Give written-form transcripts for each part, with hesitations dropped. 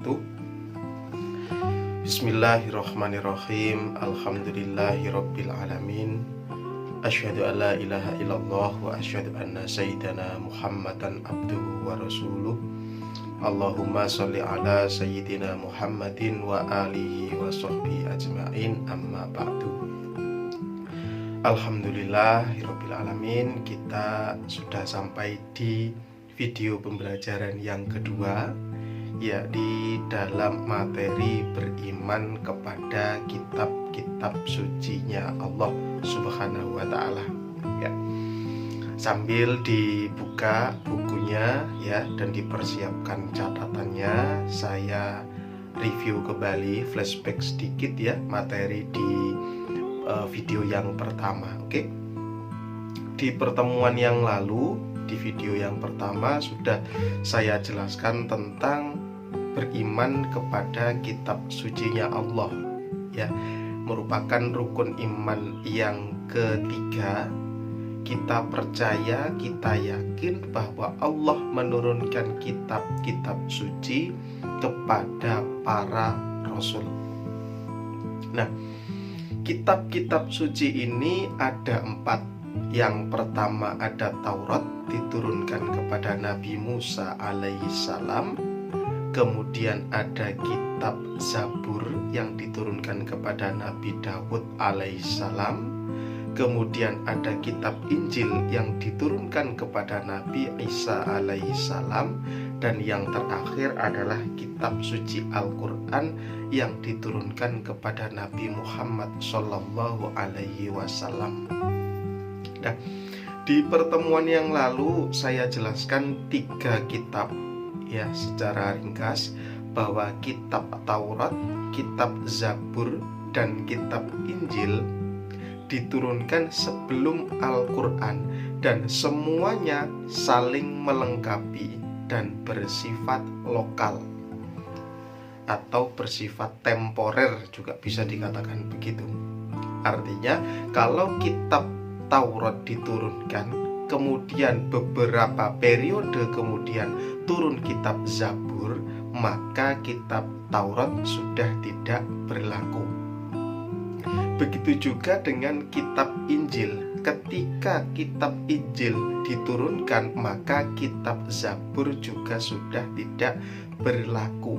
wabarakatuh. Bismillahirrahmanirrahim. Alhamdulillahirabbil alamin. Asyhadu an la ilaha illallah wa asyhadu anna sayyidana Muhammadan abduhu wa rasuluh. Allahumma sholli ala sayyidina Muhammadin wa alihi wa sahbihi ajma'in, amma ba'du. Alhamdulillahirabbil alamin. Kita sudah sampai di video pembelajaran yang kedua, ya, di dalam materi beriman kepada kitab-kitab sucinya Allah Subhanahu wa ta'ala, ya. Sambil dibuka bukunya, ya, dan dipersiapkan catatannya, saya review kembali, flashback sedikit, ya, materi di video yang pertama. Oke. Di pertemuan yang lalu, di video yang pertama sudah saya jelaskan tentang beriman kepada kitab sucinya Allah, ya, merupakan rukun iman yang ketiga. Kita percaya, kita yakin bahwa Allah menurunkan kitab-kitab suci kepada para rasul. Nah, kitab-kitab suci ini ada 4. Yang pertama ada Taurat, diturunkan kepada Nabi Musa alaihissalam. Kemudian ada kitab Zabur yang diturunkan kepada Nabi Daud alaihissalam. Kemudian ada kitab Injil yang diturunkan kepada Nabi Isa alaihissalam. Dan yang terakhir adalah kitab suci Al-Quran yang diturunkan kepada Nabi Muhammad Sallallahu Alaihi Wasallam. Nah, di pertemuan yang lalu saya jelaskan 3 kitab, ya, secara ringkas, bahwa kitab Taurat, kitab Zabur, dan kitab Injil diturunkan sebelum Al-Quran, dan semuanya saling melengkapi dan bersifat lokal atau bersifat temporer, juga bisa dikatakan begitu. Artinya, kalau kitab Taurat diturunkan, kemudian beberapa periode kemudian turun kitab Zabur, maka kitab Taurat sudah tidak berlaku. Begitu juga dengan kitab Injil. Ketika kitab Injil diturunkan, maka kitab Zabur juga sudah tidak berlaku.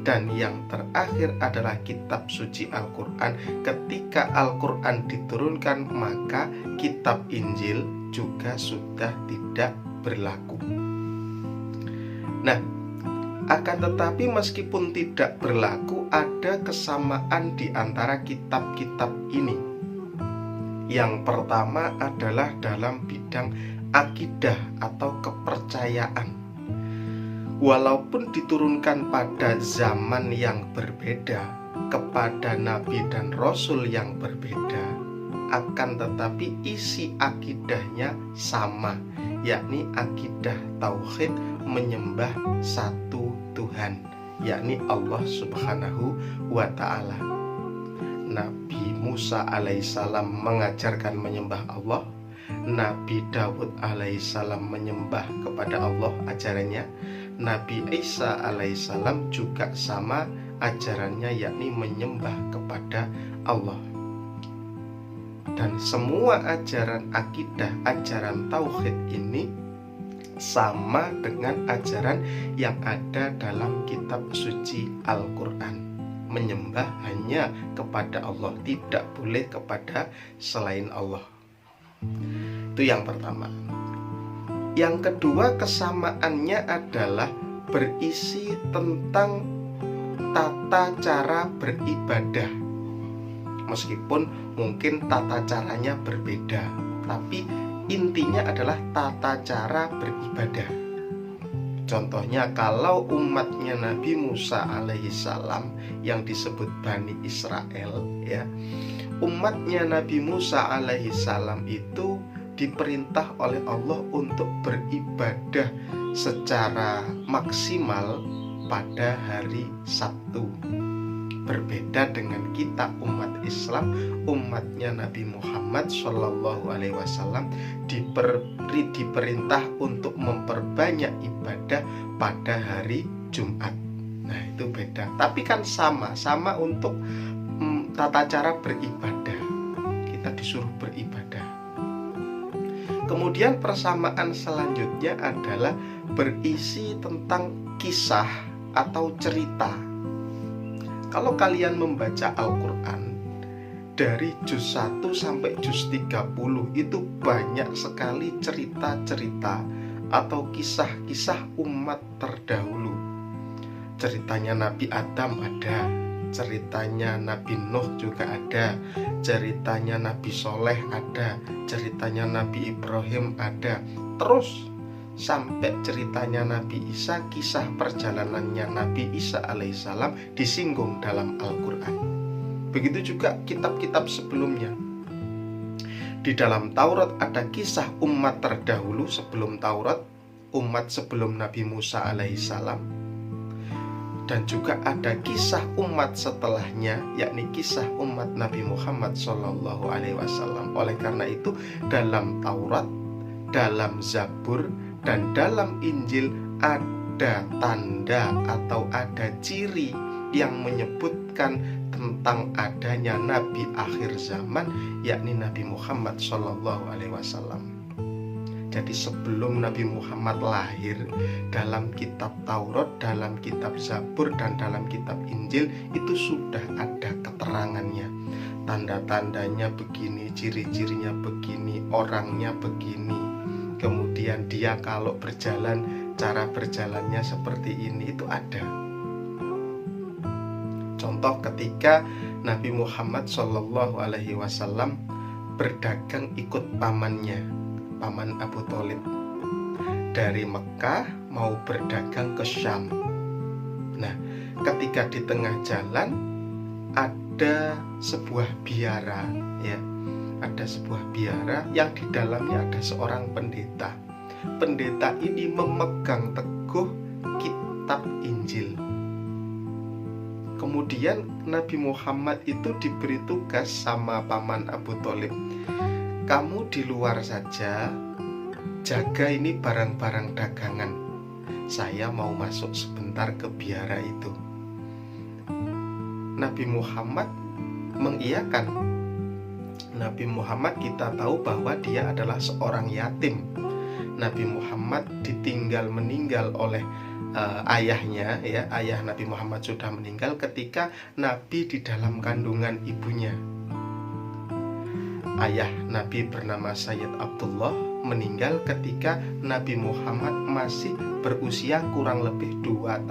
Dan yang terakhir adalah kitab suci Al-Quran. Ketika Al-Quran diturunkan, maka kitab Injil juga sudah tidak berlaku. Nah, akan tetapi meskipun tidak berlaku, ada kesamaan di antara kitab-kitab ini. Yang pertama adalah dalam bidang akidah atau kepercayaan. Walaupun diturunkan pada zaman yang berbeda, kepada nabi dan rasul yang berbeda, akan tetapi isi akidahnya sama, yakni akidah tauhid, menyembah satu Tuhan, yakni Allah Subhanahu wa ta'ala. Nabi Musa alaihissalam mengajarkan menyembah Allah. Nabi Daud alaihissalam menyembah kepada Allah ajarannya. Nabi Isa alaihissalam juga sama ajarannya, yakni menyembah kepada Allah. Dan semua ajaran akidah, ajaran tauhid ini sama dengan ajaran yang ada dalam kitab suci Al-Quran. Menyembah hanya kepada Allah, tidak boleh kepada selain Allah. Itu yang pertama. Yang kedua, kesamaannya adalah berisi tentang tata cara beribadah. Meskipun mungkin tata caranya berbeda, tapi intinya adalah tata cara beribadah. Contohnya, kalau umatnya Nabi Musa alaihissalam yang disebut Bani Israel, ya, umatnya Nabi Musa alaihissalam itu diperintah oleh Allah untuk beribadah secara maksimal pada hari Sabtu. Berbeda dengan kita umat Islam, umatnya Nabi Muhammad Shallallahu Alaihi Wasallam diperintah untuk memperbanyak ibadah pada hari Jumat. Nah itu beda, tapi kan sama untuk tata cara beribadah. Kita disuruh beribadah. Kemudian persamaan selanjutnya adalah berisi tentang kisah atau cerita. Kalau kalian membaca Al-Quran dari juz 1 sampai juz 30 itu banyak sekali cerita-cerita atau kisah-kisah umat terdahulu. Ceritanya Nabi Adam ada, ceritanya Nabi Nuh juga ada, ceritanya Nabi Soleh ada, ceritanya Nabi Ibrahim ada, terus sampai ceritanya Nabi Isa, kisah perjalanannya Nabi Isa alaihissalam disinggung dalam Al-Quran. Begitu juga kitab-kitab sebelumnya. Di dalam Taurat ada kisah umat terdahulu sebelum Taurat, umat sebelum Nabi Musa alaihissalam. Dan juga ada kisah umat setelahnya, yakni kisah umat Nabi Muhammad SAW. Oleh karena itu dalam Taurat, dalam Zabur, dan dalam Injil ada tanda atau ada ciri yang menyebutkan tentang adanya Nabi akhir zaman, yakni Nabi Muhammad SAW. Jadi sebelum Nabi Muhammad lahir, dalam kitab Taurat, dalam kitab Zabur, dan dalam kitab Injil itu sudah ada keterangannya. Tanda-tandanya begini, ciri-cirinya begini, orangnya begini. Kemudian dia kalau berjalan, cara berjalannya seperti ini, itu ada. Contoh ketika Nabi Muhammad SAW berdagang ikut pamannya, paman Abu Thalib, dari Mekah mau berdagang ke Syam. Nah, ketika di tengah jalan ada sebuah biara, ya, ada sebuah biara yang di dalamnya ada seorang pendeta. Pendeta ini memegang teguh kitab Injil. Kemudian Nabi Muhammad itu diberi tugas sama paman Abu Thalib, kamu di luar saja, jaga ini barang-barang dagangan. Saya mau masuk sebentar ke biara itu. Nabi Muhammad mengiyakan. Nabi Muhammad kita tahu bahwa dia adalah seorang yatim. Nabi Muhammad ditinggal meninggal oleh ayahnya, ya, ayah Nabi Muhammad sudah meninggal ketika Nabi di dalam kandungan ibunya. Ayah Nabi bernama Sayyid Abdullah meninggal ketika Nabi Muhammad masih berusia kurang lebih 2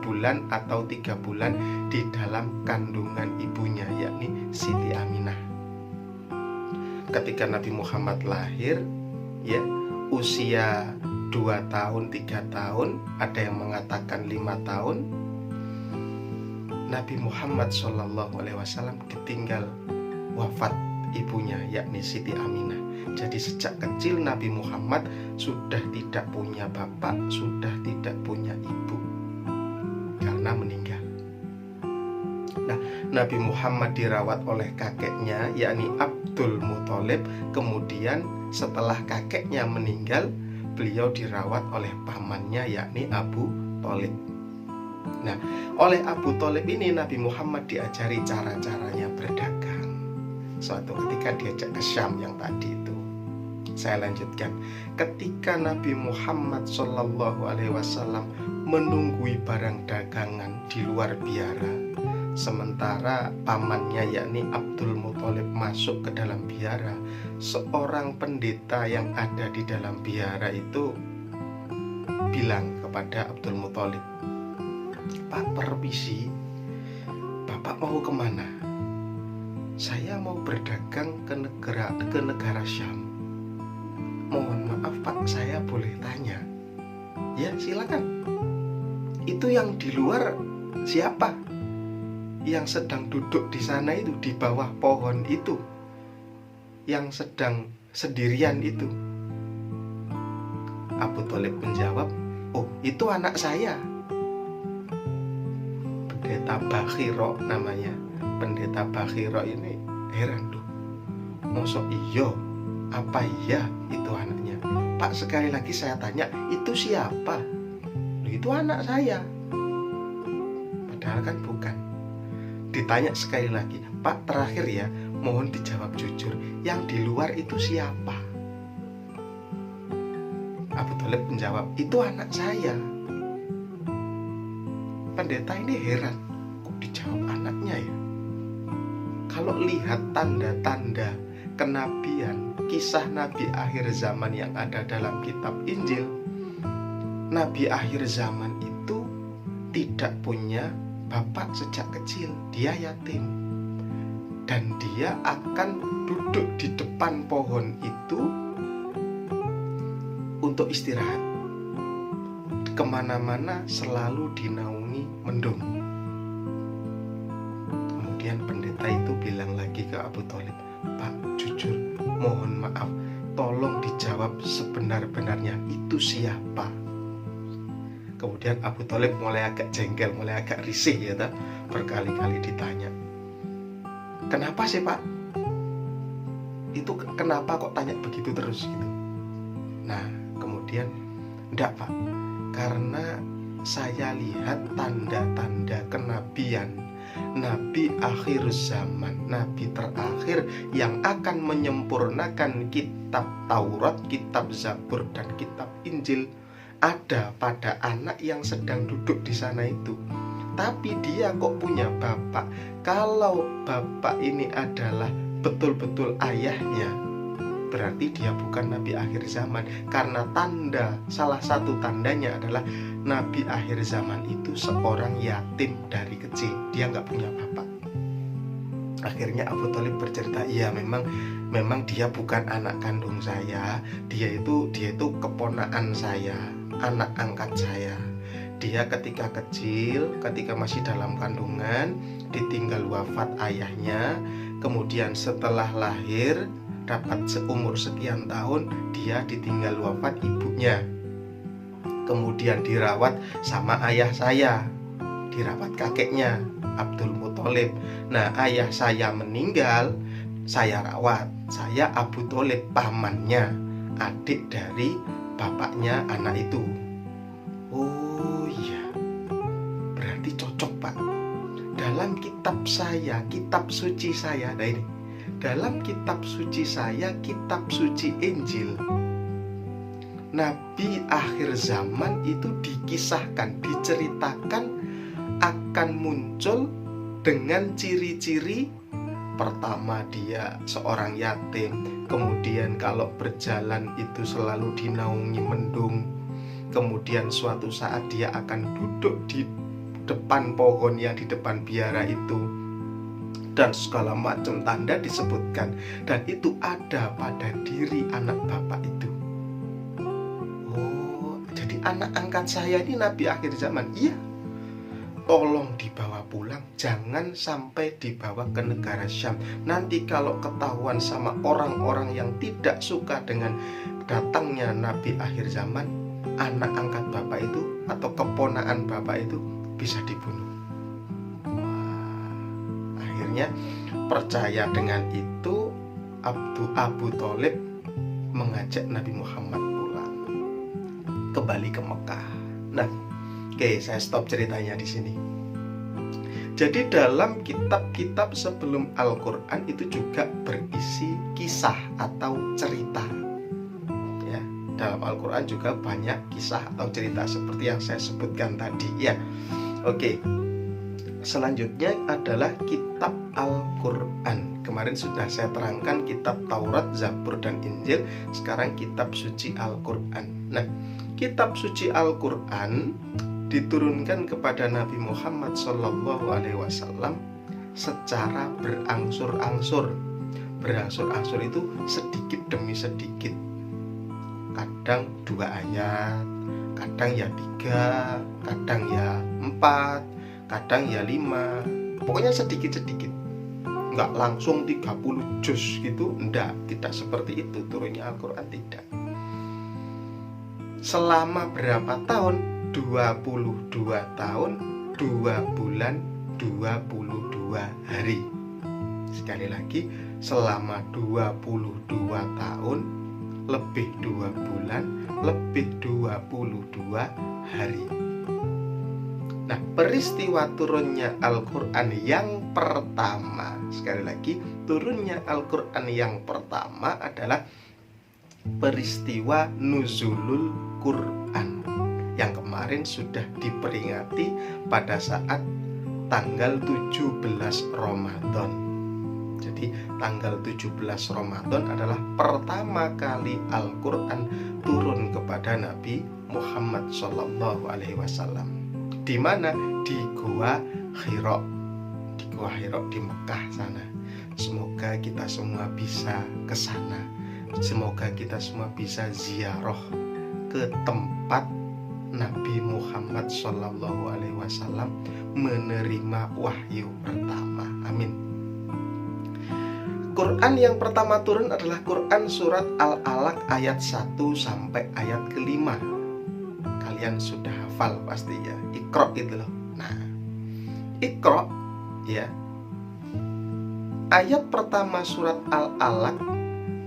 bulan atau 3 bulan di dalam kandungan ibunya, yakni Siti Aminah. Ketika Nabi Muhammad lahir, ya, usia 2 tahun, 3 tahun, ada yang mengatakan 5 tahun, Nabi Muhammad SAW ditinggal wafat ibunya, yakni Siti Aminah. Jadi sejak kecil Nabi Muhammad sudah tidak punya bapak, sudah tidak punya ibu, karena meninggal. Nah, Nabi Muhammad dirawat oleh kakeknya, yakni Abdul Muthalib. Kemudian setelah kakeknya meninggal, beliau dirawat oleh pamannya, yakni Abu Thalib. Nah, oleh Abu Thalib ini Nabi Muhammad diajari cara-caranya berdagang. Suatu ketika diajak ke Syam yang tadi itu. Saya lanjutkan. Ketika Nabi Muhammad SAW menunggui barang dagangan di luar biara, sementara pamannya yakni Abdul Muthalib masuk ke dalam biara, seorang pendeta yang ada di dalam biara itu bilang kepada Abdul Muthalib, Pak, permisi, Bapak mau kemana? Saya mau berdagang ke negara Syam. Mohon maaf Pak, saya boleh tanya? Ya, silakan. Itu yang di luar siapa? Yang sedang duduk di sana itu, di bawah pohon itu, yang sedang sendirian itu. Abu Thalib menjawab, oh, itu anak saya, Pendeta Bakhiro namanya. Pendeta Bakhiro ini heran tuh, mosok iyo, apa iya itu anaknya? Pak, sekali lagi saya tanya, itu siapa? Itu anak saya. Padahal kan bukan. Ditanya sekali lagi, Pak, terakhir ya, mohon dijawab jujur, yang di luar itu siapa? Abu Thalib menjawab, itu anak saya. Pendeta ini heran, kok dijawab anaknya ya? Kalau lihat tanda-tanda kenabian, kisah Nabi akhir zaman yang ada dalam kitab Injil, Nabi akhir zaman itu tidak punya bapak sejak kecil, dia yatim. Dan dia akan duduk di depan pohon itu untuk istirahat. Kemana-mana selalu dinaungi mendung. Kemudian pendeta itu bilang lagi ke Abu Thalib, Pak, jujur, mohon maaf, tolong dijawab sebenar-benarnya, itu siapa? Kemudian Abu Thalib mulai agak jengkel, mulai agak risih ya, berkali-kali ditanya, kenapa sih Pak? Itu kenapa kok tanya begitu terus gitu? Nah, kemudian, enggak Pak, karena saya lihat tanda-tanda kenabian Nabi akhir zaman, Nabi terakhir yang akan menyempurnakan kitab Taurat, kitab Zabur, dan kitab Injil ada pada anak yang sedang duduk di sana itu. Tapi dia kok punya bapak? Kalau bapak ini adalah betul-betul ayahnya, berarti dia bukan Nabi akhir zaman. Karena salah satu tandanya adalah Nabi akhir zaman itu seorang yatim dari kecil, dia nggak punya bapak. Akhirnya Abu Thalib bercerita, iya memang dia bukan anak kandung saya, dia itu keponakan saya, anak angkat saya. Dia ketika kecil, ketika masih dalam kandungan, ditinggal wafat ayahnya. Kemudian setelah lahir, dapat seumur sekian tahun, dia ditinggal wafat ibunya. Kemudian dirawat sama ayah saya, dirawat kakeknya, Abdul Muthalib. Nah, ayah saya meninggal, saya rawat. Saya Abu Thalib, pamannya, adik dari bapaknya anak itu. Oh iya, berarti cocok Pak. Dalam kitab saya, kitab suci saya, nah ini, dalam kitab suci saya, kitab suci Injil, Nabi akhir zaman itu dikisahkan, diceritakan akan muncul dengan ciri-ciri. Pertama, dia seorang yatim. Kemudian kalau berjalan itu selalu dinaungi mendung. Kemudian suatu saat dia akan duduk di depan pohon yang di depan biara itu, dan segala macam tanda disebutkan. Dan itu ada pada diri anak bapak itu. Oh, jadi anak angkat saya ini Nabi akhir zaman. Iya, tolong dibawa pulang, jangan sampai dibawa ke negara Syam. Nanti kalau ketahuan sama orang-orang yang tidak suka dengan datangnya Nabi akhir zaman, anak angkat bapak itu atau keponakan bapak itu bisa dibunuh. Wah, akhirnya percaya dengan itu, Abu Thalib mengajak Nabi Muhammad pulang kembali ke Mekah. Nah, oke, saya stop ceritanya di sini. Jadi dalam kitab-kitab sebelum Al-Quran itu juga berisi kisah atau cerita. Ya, dalam Al-Quran juga banyak kisah atau cerita seperti yang saya sebutkan tadi. Ya, oke. Selanjutnya adalah kitab Al-Quran. Kemarin sudah saya terangkan kitab Taurat, Zabur, dan Injil. Sekarang kitab suci Al-Quran. Nah, kitab suci Al-Quran diturunkan kepada Nabi Muhammad SAW secara berangsur-angsur. Berangsur-angsur itu sedikit demi sedikit. Kadang 2 ayat, kadang ya 3, kadang ya 4, kadang ya 5. Pokoknya sedikit-sedikit. Enggak langsung 30 juz gitu, tidak seperti itu turunnya Al-Quran, tidak. Selama berapa tahun? 22 tahun, 2 bulan, 22 hari. Sekali lagi, selama 22 tahun, lebih 2 bulan, lebih 22 hari. Nah, peristiwa turunnya Al-Quran yang pertama, sekali lagi, turunnya Al-Quran yang pertama adalah peristiwa nuzulul Quran yang kemarin sudah diperingati pada saat tanggal 17 Ramadan. Jadi tanggal 17 Ramadan adalah pertama kali Al-Quran turun kepada Nabi Muhammad SAW. Di mana? Di Gua Hira. Di Gua Hira di Mekah sana. Semoga kita semua bisa ke sana. Semoga kita semua bisa ziarah ke tempat Nabi Muhammad SAW menerima wahyu pertama. Amin. Quran yang pertama turun adalah Quran surat Al-Alaq ayat 1 sampai ayat ke-5. Kalian sudah hafal pasti ya. Iqra itu loh. Nah, Iqra ya. Ayat pertama surat Al-Alaq,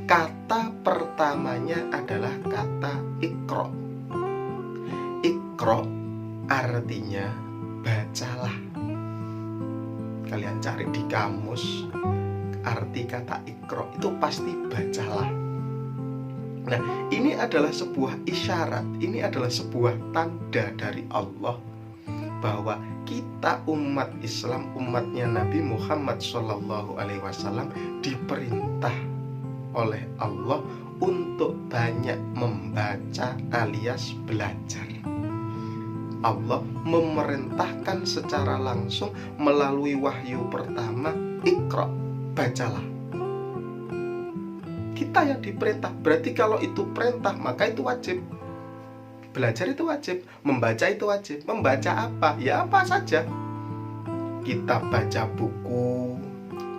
kata pertamanya adalah kata Iqra. Iqra artinya bacalah. Kalian cari di kamus arti kata Iqra itu pasti bacalah. Nah, ini adalah sebuah isyarat, ini adalah sebuah tanda dari Allah bahwa kita umat Islam, umatnya Nabi Muhammad SAW diperintah oleh Allah untuk banyak membaca alias belajar. Allah memerintahkan secara langsung melalui wahyu pertama, Iqra, bacalah. Kita yang diperintah, berarti kalau itu perintah maka itu wajib. Belajar itu wajib, membaca itu wajib. Membaca apa? Ya apa saja. Kita baca buku,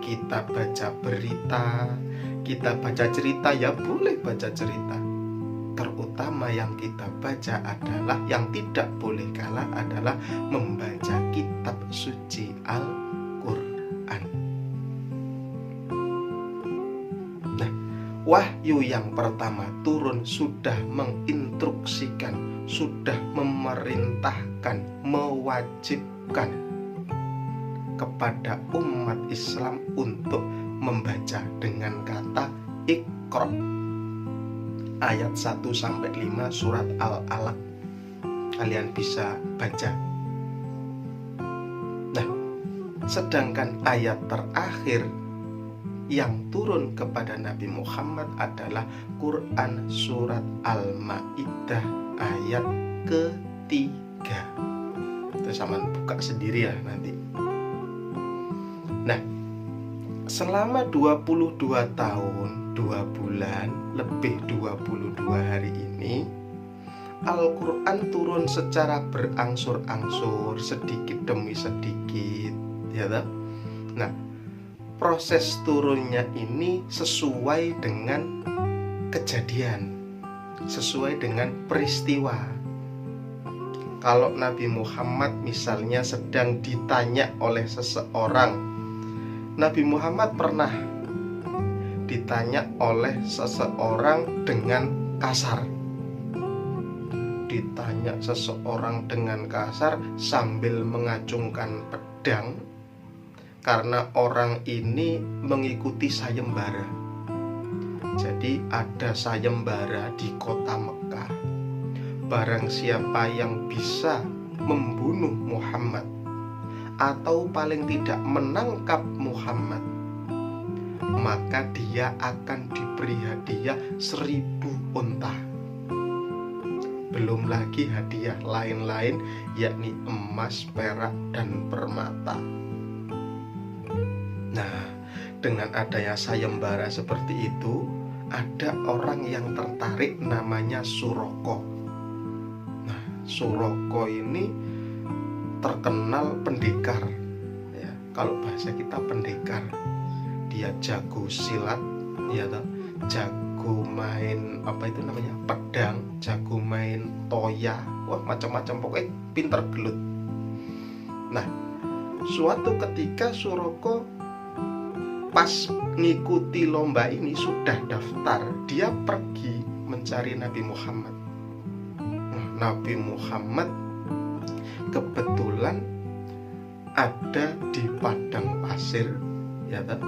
kita baca berita, kita baca cerita, ya boleh baca cerita. Terutama yang kita baca adalah, yang tidak boleh kalah adalah membaca kitab suci Al-Quran. Wahyu yang pertama turun sudah menginstruksikan, sudah memerintahkan, mewajibkan kepada umat Islam untuk membaca dengan kata Iqra. Ayat 1-5 surat Al-Alaq. Kalian bisa baca. Nah, sedangkan ayat terakhir yang turun kepada Nabi Muhammad adalah Quran surat Al-Maidah ayat ke-3. Itu sama buka sendiri ya nanti. Nah, selama 22 tahun, 2 bulan, lebih 22 hari ini Al-Quran turun secara berangsur-angsur, sedikit demi sedikit, ya toh? Nah, proses turunnya ini sesuai dengan kejadian, sesuai dengan peristiwa. Kalau Nabi Muhammad misalnya sedang ditanya oleh seseorang, Nabi Muhammad pernah ditanya oleh seseorang dengan kasar. Ditanya seseorang dengan kasar sambil mengacungkan pedang, karena orang ini mengikuti sayembara. Jadi ada sayembara di kota Mekah. Barang siapa yang bisa membunuh Muhammad atau paling tidak menangkap Muhammad, maka dia akan diberi hadiah 1000 unta. Belum lagi hadiah lain-lain, yakni emas, perak, dan permata. Nah, dengan adanya sayembara seperti itu, ada orang yang tertarik namanya Suroko. Nah, Suroko ini terkenal pendekar ya. Kalau bahasa kita pendekar. Dia jago silat, ya toh, jago main apa itu namanya? Pedang, jago main toya. Wah, macam-macam, pokoknya pinter gelut. Nah, suatu ketika Suroko pas ngikuti lomba ini sudah daftar, dia pergi mencari Nabi Muhammad. Nah, Nabi Muhammad kebetulan ada di padang pasir, ya toh,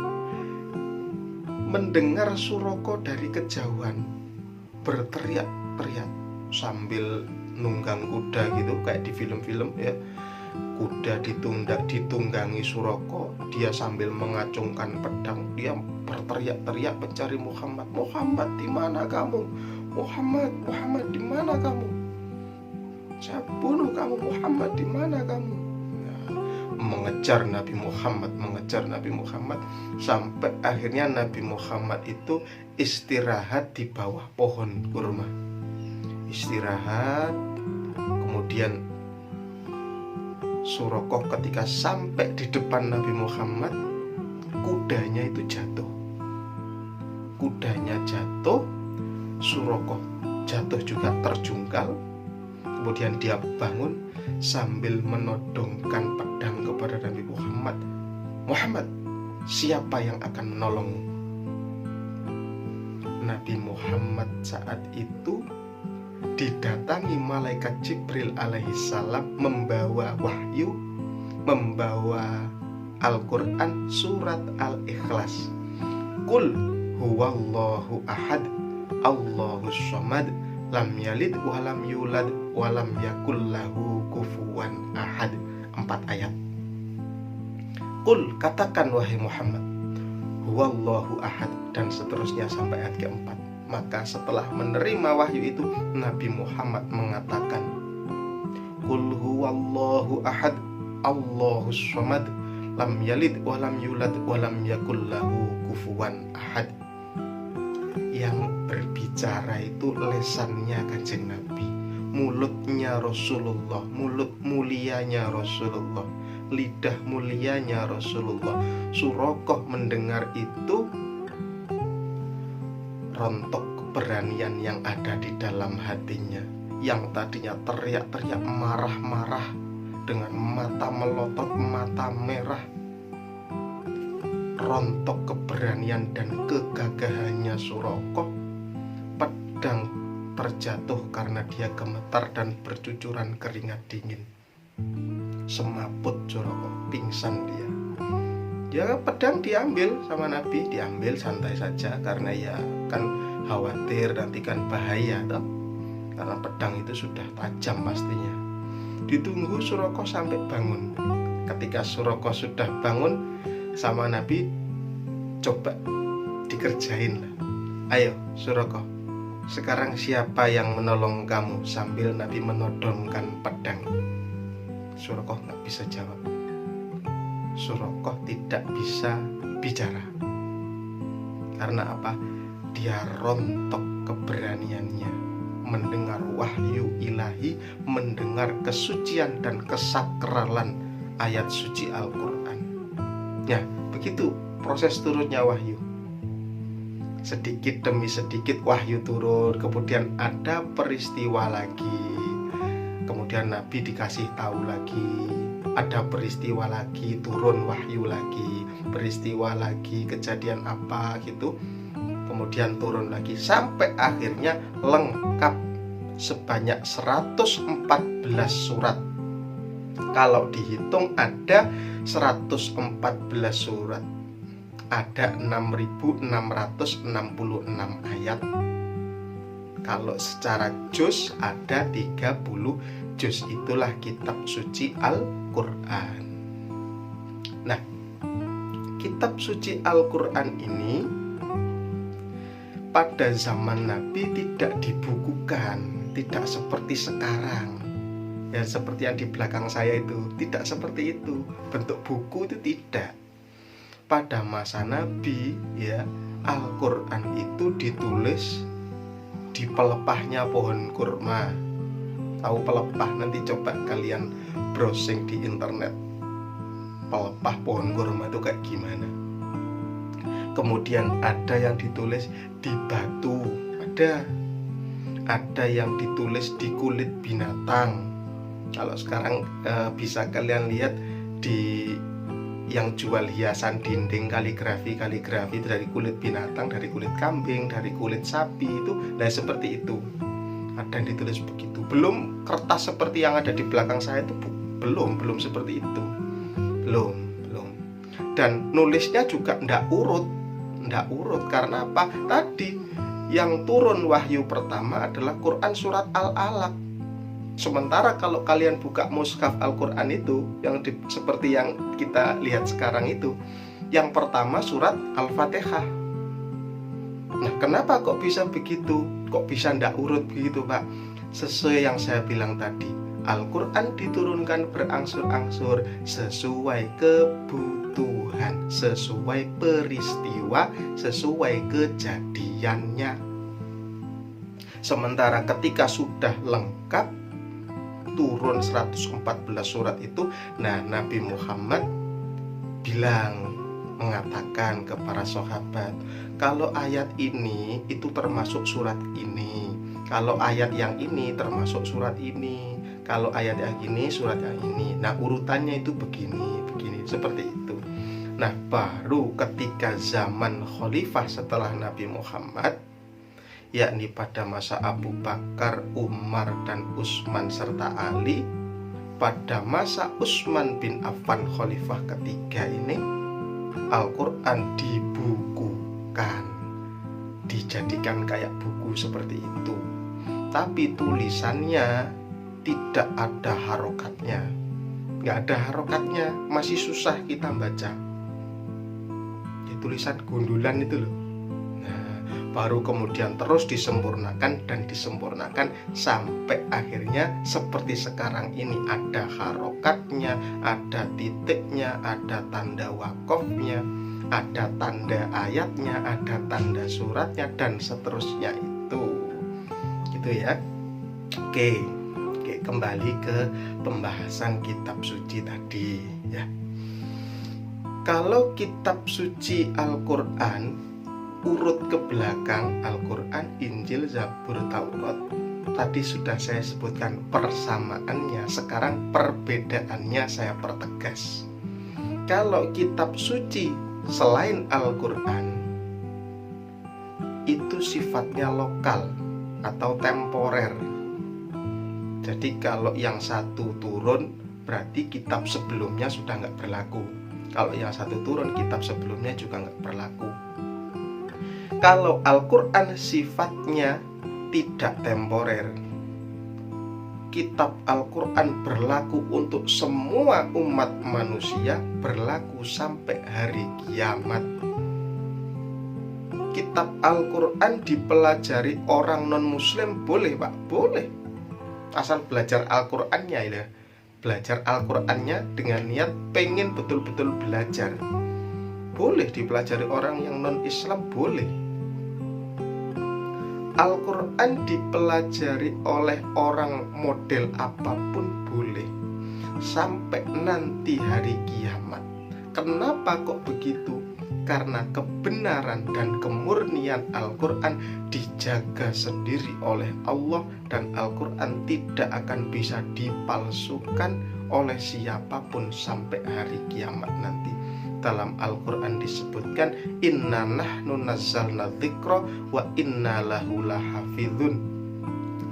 mendengar Suroko dari kejauhan berteriak-teriak sambil nunggang kuda gitu, kayak di film-film ya. Kuda ditunggangi Suroko, dia sambil mengacungkan pedang, dia berteriak-teriak mencari Muhammad. Muhammad, di mana kamu? Muhammad, Muhammad, di mana kamu? Saya bunuh kamu, Muhammad, di mana kamu? Mengejar Nabi Muhammad sampai akhirnya Nabi Muhammad itu istirahat di bawah pohon kurma. Istirahat, kemudian Suroko ketika sampai di depan Nabi Muhammad, kudanya itu jatuh. Kudanya jatuh, Suroko jatuh juga terjungkal. Kemudian dia bangun sambil menodongkan pedang kepada Nabi Muhammad. Muhammad, siapa yang akan menolongmu? Nabi Muhammad saat itu didatangi malaikat Jibril alaihissalam membawa wahyu, membawa Al-Quran surat Al-Ikhlas. Qul huwallahu ahad, Allahus samad, lam yalid walam yulad walam yakul lahu kufuwan ahad. 4 ayat. Qul, katakan wahai Muhammad, huwallahu ahad, dan seterusnya sampai ayat keempat. Maka setelah menerima wahyu itu, Nabi Muhammad mengatakan, Qul huwallahu ahad, Allahus samad, lam yalid walam yulad walam yakul lahu kufuwan ahad. Yang berbicara itu lesannya Kanjeng Nabi, mulutnya Rasulullah, mulut mulianya Rasulullah, lidah mulianya Rasulullah. Suroko mendengar itu, rontok keberanian yang ada di dalam hatinya. Yang tadinya teriak-teriak marah-marah dengan mata melotot, mata merah, rontok keberanian dan kegagahannya Suroko. Pedang terjatuh karena dia gemetar dan bercucuran keringat dingin. Semaput Suroko, pingsan dia. Ya, pedang diambil sama Nabi, diambil santai saja karena ya kan khawatir nanti kan bahaya toh. Karena pedang itu sudah tajam pastinya. Ditunggu Suroko sampai bangun. Ketika Suroko sudah bangun sama Nabi, coba dikerjain lah. Ayo Suroko, sekarang siapa yang menolong kamu? Sambil Nabi menodongkan pedang. Suroko nggak bisa jawab. Suroko tidak bisa bicara. Karena apa? Dia rontok keberaniannya mendengar wahyu ilahi, mendengar kesucian dan kesakralan ayat suci Al-Quran. Ya, begitu proses turunnya wahyu. Sedikit demi sedikit wahyu turun, kemudian ada peristiwa lagi. Kemudian Nabi dikasih tahu lagi, ada peristiwa lagi, turun wahyu lagi, peristiwa lagi, kejadian apa gitu. Kemudian turun lagi sampai akhirnya lengkap sebanyak 114 surat. Kalau dihitung ada 114 surat, ada 6.666 ayat. Kalau secara juz ada 30 juz, itulah kitab suci Al-Quran. Nah, kitab suci Al-Quran ini pada zaman Nabi tidak dibukukan, tidak seperti sekarang. Ya, seperti yang di belakang saya itu, tidak seperti itu. Bentuk buku itu tidak. Pada masa Nabi, ya, Al-Quran itu ditulis di pelepahnya pohon kurma. Tahu pelepah? Nanti coba kalian browsing di internet. Pelepah pohon kurma itu kayak gimana? Kemudian ada yang ditulis di batu, ada yang ditulis di kulit binatang. Kalau sekarang bisa kalian lihat di yang jual hiasan dinding kaligrafi itu dari kulit binatang, dari kulit kambing, dari kulit sapi itu, nah seperti itu. Ada yang ditulis begitu. Belum kertas seperti yang ada di belakang saya itu, Belum seperti itu. Belum. Dan nulisnya juga ndak urut. Karena apa? Tadi yang turun wahyu pertama adalah Quran surat Al-Alaq. Sementara kalau kalian buka mushaf Al-Quran itu seperti yang kita lihat sekarang itu, yang pertama surat Al-Fatihah. Nah, kenapa kok bisa begitu? Kok bisa ndak urut begitu, Pak? Sesuai yang saya bilang tadi, Al-Quran diturunkan berangsur-angsur sesuai kebutuhan, sesuai peristiwa, sesuai kejadiannya. Sementara ketika sudah lengkap turun 114 surat itu, nah Nabi Muhammad mengatakan ke para sahabat, kalau ayat ini itu termasuk surat ini, kalau ayat yang ini termasuk surat ini, kalau ayat yang ini surat yang ini. Nah, urutannya itu begini, seperti itu. Nah, baru ketika zaman khalifah setelah Nabi Muhammad, yakni pada masa Abu Bakar, Umar, dan Utsman serta Ali, pada masa Utsman bin Affan khalifah ketiga ini, Al-Quran dibukukan, dijadikan kayak buku seperti itu. Tapi tulisannya tidak ada harokatnya, nggak ada harokatnya, masih susah kita baca. Ya, tulisan gundulan itu loh. Nah, baru kemudian terus disempurnakan sampai akhirnya seperti sekarang ini, ada harokatnya, ada titiknya, ada tanda wakofnya, ada tanda ayatnya, ada tanda suratnya, dan seterusnya itu. Gitu ya. Oke, kembali ke pembahasan kitab suci tadi ya. Kalau kitab suci Al-Quran urut ke belakang, Al-Quran, Injil, Zabur, Taurat, tadi sudah saya sebutkan persamaannya. Sekarang perbedaannya saya pertegas. Kalau kitab suci selain Al-Quran itu sifatnya lokal atau temporer. Jadi kalau yang satu turun, berarti kitab sebelumnya sudah nggak berlaku. Kalau yang satu turun, kitab sebelumnya juga nggak berlaku. Kalau Al-Quran sifatnya tidak temporer, kitab Al-Quran berlaku untuk semua umat manusia, berlaku sampai hari kiamat. Kitab Al-Quran dipelajari orang non-muslim boleh, Pak? Boleh. Asal belajar Al-Qurannya ya. Belajar Al-Qurannya dengan niat pengen betul-betul belajar, boleh dipelajari orang yang non-Islam, boleh. Al-Quran dipelajari oleh orang model apapun boleh, sampai nanti hari kiamat. Kenapa kok begitu? Karena kebenaran dan kemurnian Al-Quran dijaga sendiri oleh Allah, dan Al-Quran tidak akan bisa dipalsukan oleh siapapun sampai hari kiamat nanti. Dalam Al-Quran disebutkan, inna nahnu nazzalna dzikra wa inna lahu lahafizun.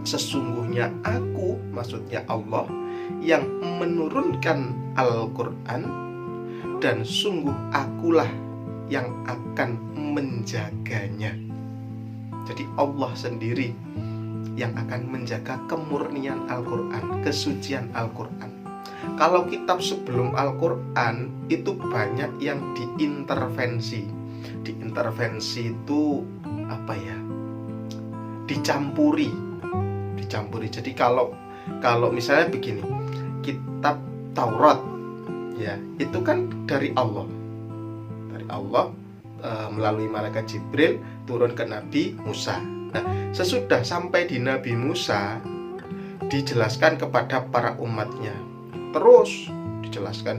Sesungguhnya aku, maksudnya Allah, yang menurunkan Al-Quran, dan sungguh akulah yang akan menjaganya. Jadi Allah sendiri yang akan menjaga kemurnian Al-Quran, kesucian Al-Quran. Kalau kitab sebelum Al-Quran itu banyak yang diintervensi. Diintervensi itu apa ya? Dicampuri. Jadi kalau misalnya begini, kitab Taurat ya, itu kan dari Allah. Allah melalui malaikat Jibril turun ke Nabi Musa. Nah, sesudah sampai di Nabi Musa, dijelaskan kepada para umatnya. Terus dijelaskan.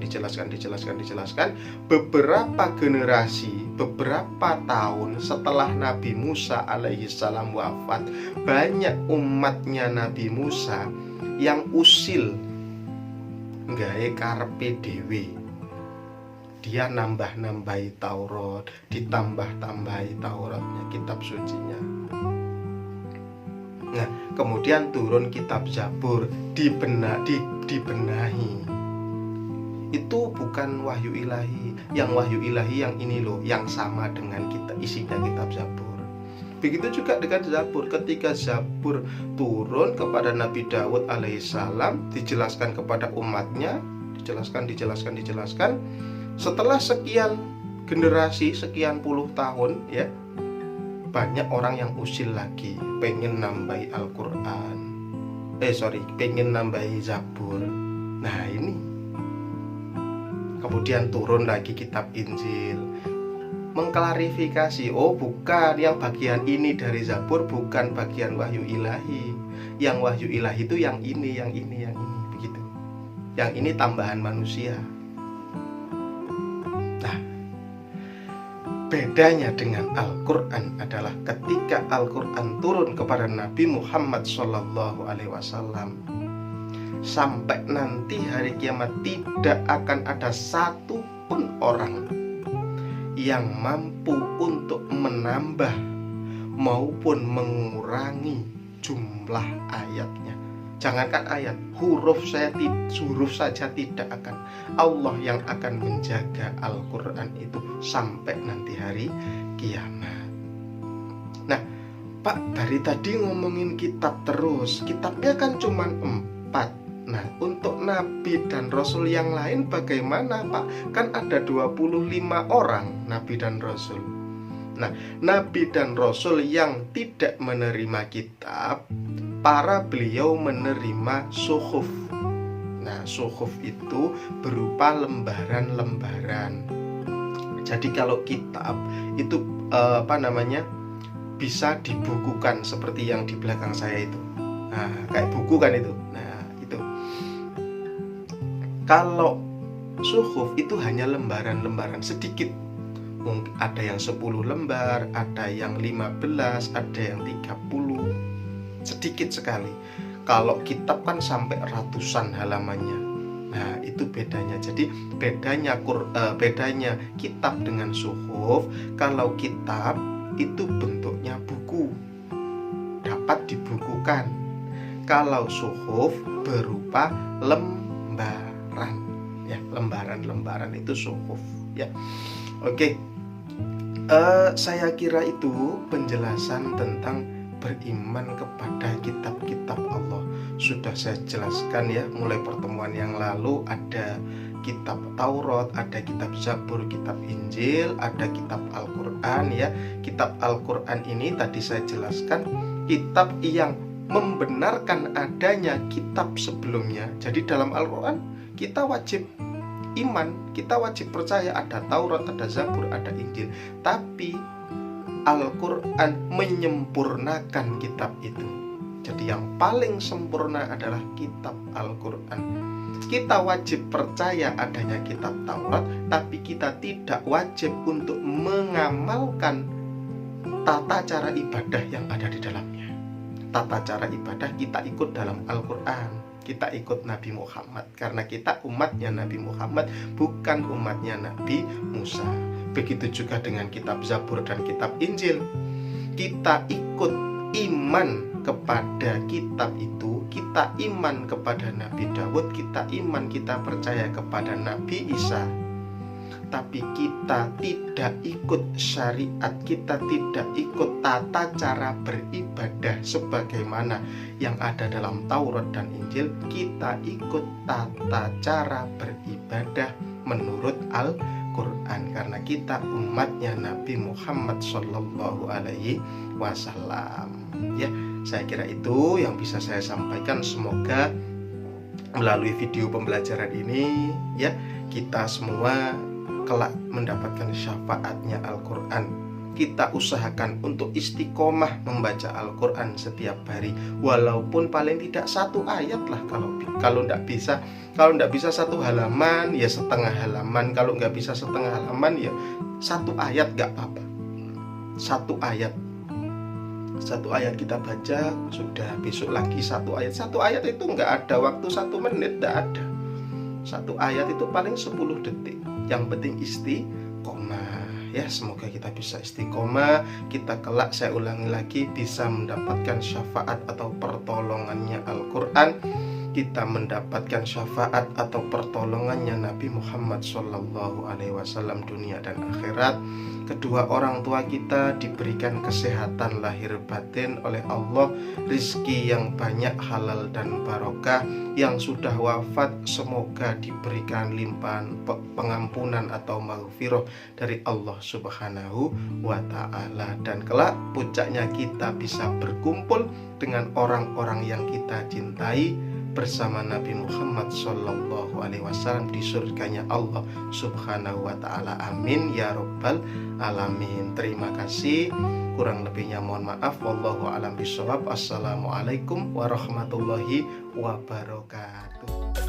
Beberapa generasi, beberapa tahun setelah Nabi Musa alaihissalam wafat, banyak umatnya Nabi Musa yang usil nggawe karepe dhewe. Dia nambah-nambahi Taurat, ditambah-tambahi Tauratnya, kitab sucinya. Nah, kemudian turun kitab Zabur, dibenahi. Itu bukan wahyu ilahi. Yang wahyu ilahi yang ini loh, yang sama dengan kita isinya kitab Zabur. Begitu juga dengan Zabur. Ketika Zabur turun kepada Nabi Daud alaihissalam, dijelaskan kepada umatnya, dijelaskan. Setelah sekian generasi, sekian puluh tahun, ya, banyak orang yang usil lagi, pengen nambahi Al-Quran, pengen nambahi Zabur. Nah ini, kemudian turun lagi kitab Injil, mengklarifikasi, oh bukan, yang bagian ini dari Zabur bukan bagian wahyu ilahi. Yang wahyu ilahi itu yang ini, begitu. Yang ini tambahan manusia. Nah, bedanya dengan Al-Quran adalah ketika Al-Quran turun kepada Nabi Muhammad SAW, sampai nanti hari kiamat tidak akan ada satu pun orang yang mampu untuk menambah maupun mengurangi jumlah ayatnya. Jangankan ayat, huruf saja tidak akan. Allah yang akan menjaga Al-Quran itu sampai nanti hari kiamat. Nah, Pak, dari tadi ngomongin kitab terus, kitabnya kan cuma 4. Nah, untuk Nabi dan Rasul yang lain bagaimana, Pak? Kan ada 25 orang Nabi dan Rasul. Nah, Nabi dan Rasul yang tidak menerima kitab, para beliau menerima suhuf. Nah, suhuf itu berupa lembaran-lembaran. Jadi kalau kitab itu bisa dibukukan seperti yang di belakang saya itu. Nah, kayak buku kan itu. Nah, itu. Kalau suhuf itu hanya lembaran-lembaran sedikit. Mungkin ada yang 10 lembar, ada yang 15, ada yang 30. Sedikit sekali. Kalau kitab kan sampai ratusan halamannya. Nah, itu bedanya. Jadi bedanya kitab dengan suhuf, kalau kitab itu bentuknya buku, dapat dibukukan. Kalau suhuf berupa lembaran, ya, lembaran itu suhuf, ya. Oke. Saya kira itu penjelasan tentang beriman kepada kitab-kitab Allah. Sudah saya jelaskan ya, mulai pertemuan yang lalu ada kitab Taurat, ada kitab Zabur, kitab Injil, ada kitab Al-Quran, ya. Kitab Al-Quran ini tadi saya jelaskan kitab yang membenarkan adanya kitab sebelumnya. Jadi dalam Al-Quran kita wajib iman, kita wajib percaya ada Taurat, ada Zabur, ada Injil. Tapi Al-Quran menyempurnakan kitab itu. Jadi yang paling sempurna adalah kitab Al-Quran. Kita wajib percaya adanya kitab Taurat, tapi kita tidak wajib untuk mengamalkan tata cara ibadah yang ada di dalamnya. Tata cara ibadah kita ikut dalam Al-Quran, kita ikut Nabi Muhammad, karena kita umatnya Nabi Muhammad, bukan umatnya Nabi Musa. Begitu juga dengan kitab Zabur dan kitab Injil. Kita ikut iman kepada kitab itu, kita iman kepada Nabi Daud, kita percaya kepada Nabi Isa. Tapi kita tidak ikut syariat, kita tidak ikut tata cara beribadah sebagaimana yang ada dalam Taurat dan Injil. Kita ikut tata cara beribadah menurut Al-Quran, karena kita umatnya Nabi Muhammad Sallallahu Alaihi Wasallam. Ya, saya kira itu yang bisa saya sampaikan. Semoga melalui video pembelajaran ini, ya, kita semua kelak mendapatkan syafaatnya Al-Quran. Kita usahakan untuk istiqomah membaca Al-Quran setiap hari, walaupun paling tidak 1 ayat lah. Kalau tidak bisa 1 halaman, ya setengah halaman. Kalau nggak bisa setengah halaman, ya 1 ayat nggak apa-apa. 1 ayat kita baca, sudah besok lagi 1 ayat. 1 ayat itu nggak ada waktu 1 menit, nggak ada. 1 ayat itu paling 10 detik. Yang penting istiqomah, ya. Semoga kita bisa istiqomah, kita kelak, saya ulangi lagi, bisa mendapatkan syafaat atau pertolongannya Al-Quran. kita mendapatkan syafaat atau pertolongannya Nabi Muhammad SAW dunia dan akhirat. Kedua orang tua kita diberikan kesehatan lahir batin oleh Allah, rizki yang banyak halal dan barokah. Yang sudah wafat semoga diberikan limpahan pengampunan atau maghfirah dari Allah Subhanahu wa ta'ala. Dan kelak puncaknya kita bisa berkumpul dengan orang-orang yang kita cintai bersama Nabi Muhammad SAW di surganya Allah Subhanahu wa ta'ala. Amin ya rabbal alamin. Terima kasih, kurang lebihnya mohon maaf. Wallahu a'lam bishawab. Assalamualaikum warahmatullahi wabarakatuh.